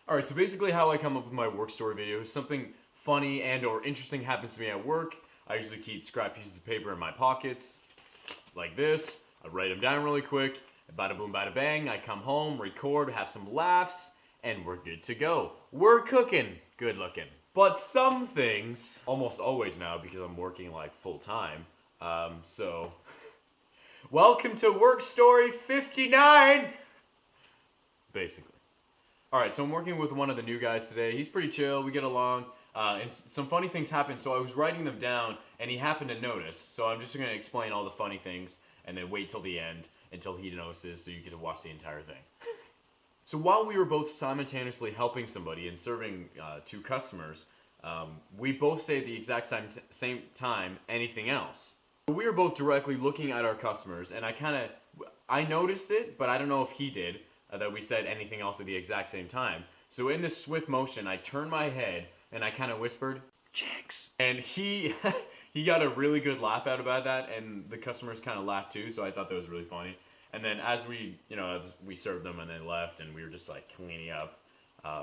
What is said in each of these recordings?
Alright, so basically how I come up with my work story videos, something funny and or interesting happens to me at work. I usually keep scrap pieces of paper in my pockets, like this. I write them down really quick, bada boom, bada bang. I come home, record, have some laughs, and we're good to go. We're cooking, good looking. But some things, almost always now because I'm working like full time, so welcome to Work Story 59! Basically. Alright, so I'm working with one of the new guys today. He's pretty chill, we get along, and some funny things happen, so I was writing them down, and he happened to notice. So I'm just going to explain all the funny things, and then wait till the end, until he notices, so you get to watch the entire thing. So while we were both simultaneously helping somebody and serving two customers, we both say at the exact same time, anything else. We were both directly looking at our customers, and I noticed it, but I don't know if he did, that we said anything else at the exact same time. So in this swift motion, I turned my head and I kind of whispered, "Chicks." And he got a really good laugh out about that, and the customers kind of laughed too, so I thought that was really funny. And then as we served them and then left and we were just like cleaning up,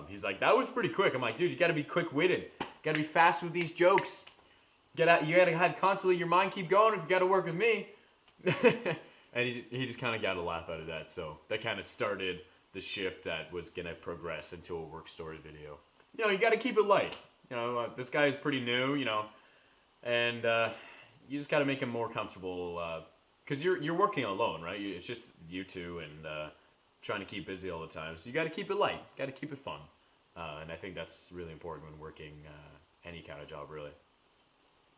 he's like, "That was pretty quick." I'm like, "Dude, you gotta be quick-witted. You gotta be fast with these jokes. You gotta have constantly your mind keep going if you gotta work with me." And he just kind of got a laugh out of that, so that kind of started the shift that was going to progress into a work story video. You got to keep it light. This guy is pretty new, and you just got to make him more comfortable, because you're working alone, right? It's just you two and trying to keep busy all the time, so you got to keep it light, got to keep it fun, and I think that's really important when working any kind of job, really.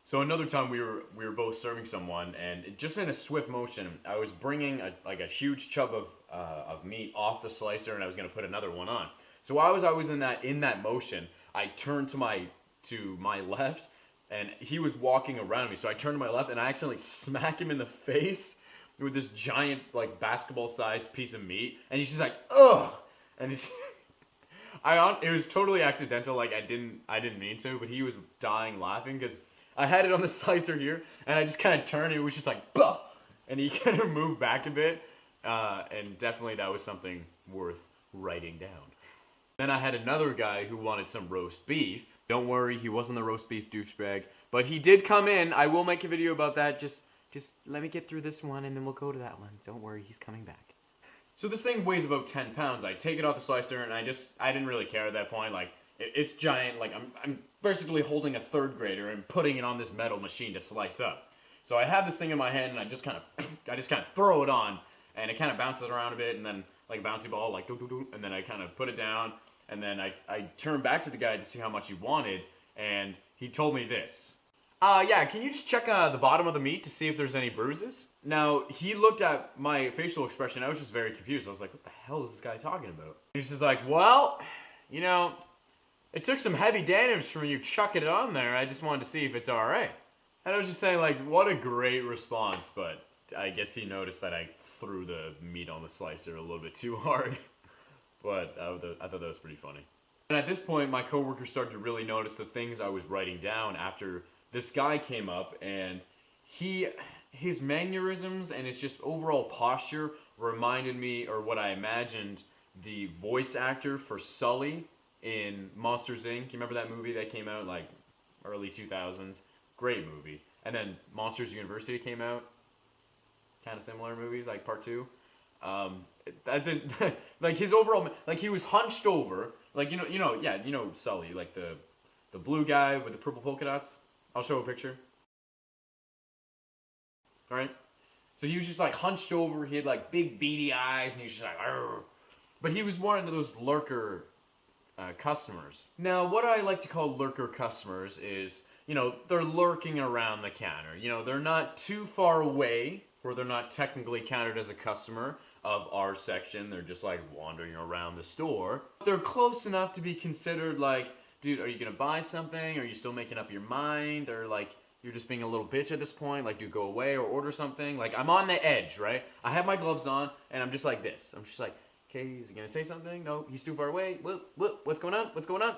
So another time we were both serving someone, and just in a swift motion, I was bringing a huge chub of meat off the slicer, and I was gonna put another one on. So while I was in that motion, I turned to my left, and he was walking around me. So I turned to my left, and I accidentally smack him in the face with this giant like basketball-sized piece of meat, and he's just like, "Ugh!" And it was totally accidental. Like I didn't mean to, but he was dying laughing because I had it on the slicer here, and I just kind of turned, and it was just like, "Bah!" And he kind of moved back a bit, and definitely that was something worth writing down. Then I had another guy who wanted some roast beef. Don't worry, he wasn't the roast beef douchebag, but he did come in. I will make a video about that. Just let me get through this one, and then we'll go to that one. Don't worry, he's coming back. So this thing weighs about 10 pounds. I take it off the slicer, and I didn't really care at that point. Like, it's giant. Like, I'm basically holding a third grader and putting it on this metal machine to slice up. So I have this thing in my hand, and I just kind of throw it on, and it kind of bounces around a bit, and then like a bouncy ball, like doo-doo-doo, and then I kind of put it down, and then I turn back to the guy to see how much he wanted, and he told me this. Yeah, can you just check the bottom of the meat to see if there's any bruises? Now, he looked at my facial expression. I was just very confused. I was like, what the hell is this guy talking about? He's just like, well, it took some heavy damage from you chucking it on there. I just wanted to see if it's alright. And I was just saying, like, what a great response, but I guess he noticed that I threw the meat on the slicer a little bit too hard. But I thought that was pretty funny. And at this point, my coworkers started to really notice the things I was writing down after this guy came up, and his mannerisms and his just overall posture reminded me, or what I imagined, the voice actor for Sully in Monsters, Inc. You remember that movie that came out like early 2000s? Great movie. And then Monsters University came out. Kind of similar movies, like part 2. Like his overall, like he was hunched over, like Sully, like the blue guy with the purple polka dots. I'll show a picture. All right. So he was just like hunched over. He had like big beady eyes, and he was just like, "Arr." But he was one of those lurker customers. Now, what I like to call lurker customers is, they're lurking around the counter. They're not too far away where they're not technically counted as a customer of our section. They're just like wandering around the store. They're close enough to be considered like, dude, are you gonna buy something? Are you still making up your mind? Or like, you're just being a little bitch at this point? Like, do go away or order something? Like, I'm on the edge, right? I have my gloves on, and I'm just like this. I'm just like, okay, is he gonna say something? No, he's too far away. What's going on? What's going on?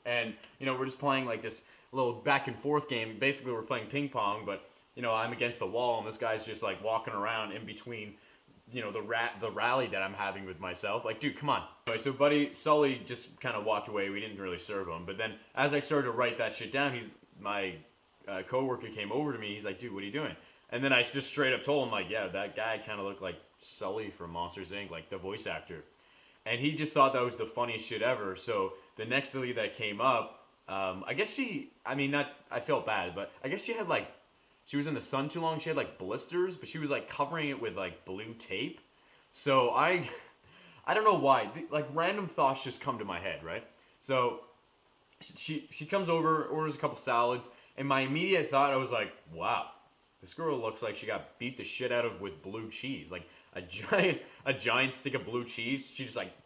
And, we're just playing like this little back and forth game. Basically, we're playing ping pong, but, I'm against the wall, and this guy's just like walking around in between the rally that I'm having with myself. Like, dude, come on. Anyway, so Sully just kind of walked away. We didn't really serve him. But then as I started to write that shit down, my coworker came over to me. He's like, dude, what are you doing? And then I just straight up told him, like, yeah, that guy kind of looked like Sully from Monsters, Inc., like the voice actor. And he just thought that was the funniest shit ever. So the next Sully that came up, I guess I felt bad, but I guess she was in the sun too long. She had like blisters, but she was like covering it with like blue tape. So I don't know why. Like random thoughts just come to my head, right? So she comes over, orders a couple salads, and my immediate thought, I was like, wow, this girl looks like she got beat the shit out of with blue cheese. Like a giant stick of blue cheese.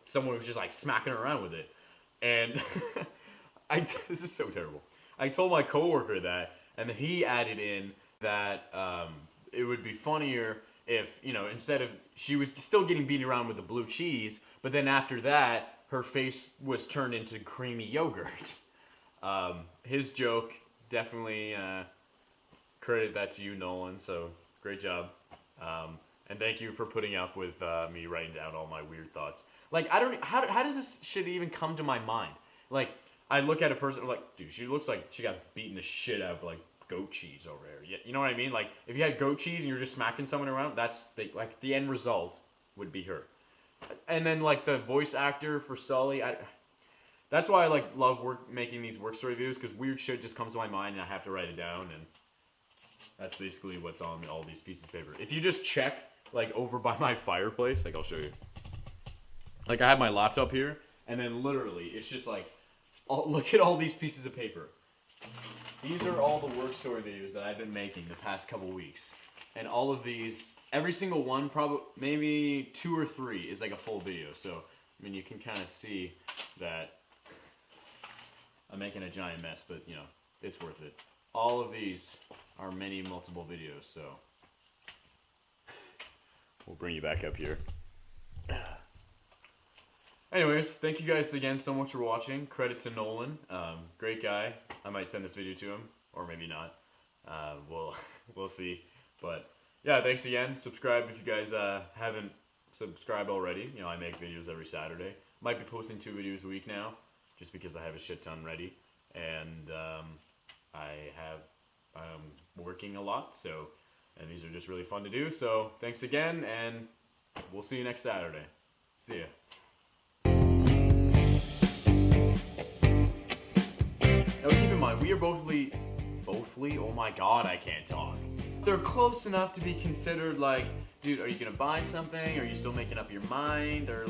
Someone was just like smacking her around with it. And this is so terrible. I told my coworker that, and then he added in that it would be funnier if, instead of, she was still getting beaten around with the blue cheese, but then after that, her face was turned into creamy yogurt. His joke, definitely credit that to you, Nolan, so great job. And thank you for putting up with me writing down all my weird thoughts. Like, how does this shit even come to my mind? Like, I look at a person, I'm like, dude, she looks like she got beaten the shit out of, like, goat cheese over there. You know what I mean? Like, if you had goat cheese and you're just smacking someone around, the end result would be her. And then, like, the voice actor for Sully, that's why I, love making these work story videos, because weird shit just comes to my mind and I have to write it down, and that's basically what's on all these pieces of paper. If you just check, over by my fireplace, I'll show you. I have my laptop here, and then literally, it's just look at all these pieces of paper. These are all the work story videos that I've been making the past couple weeks. And all of these, every single one, probably maybe 2 or 3 is a full video. So, you can kind of see that I'm making a giant mess, but, it's worth it. All of these are multiple videos, so we'll bring you back up here. Anyways, thank you guys again so much for watching. Credit to Nolan. Great guy. I might send this video to him, or maybe not. We'll see. But yeah, thanks again. Subscribe if you guys haven't subscribed already. I make videos every Saturday. Might be posting 2 videos a week now, just because I have a shit ton ready. And I'm working a lot, and these are just really fun to do. So thanks again, and we'll see you next Saturday. See ya. Now keep in mind, we are bothly, oh my god, I can't talk. They're close enough to be considered dude, are you gonna buy something? Are you still making up your mind? Or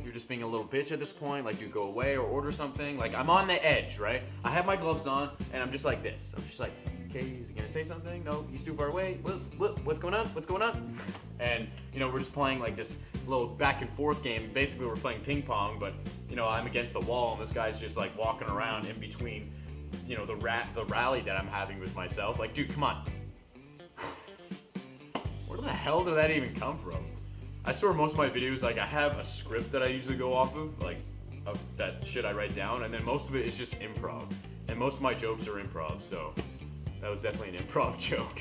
you're just being a little bitch at this point? Dude, go away or order something? I'm on the edge, right? I have my gloves on, and I'm just like this. I'm just like, okay, is he gonna say something? No, he's too far away. What's going on? What's going on? And, we're just playing this little back and forth game. Basically, we're playing ping pong, but, I'm against the wall, and this guy's just walking around in between, the rally that I'm having with myself. Dude, come on. Where the hell did that even come from? I swear most of my videos, I have a script that I usually go off of that shit I write down, and then most of it is just improv. And most of my jokes are improv, so that was definitely an improv joke.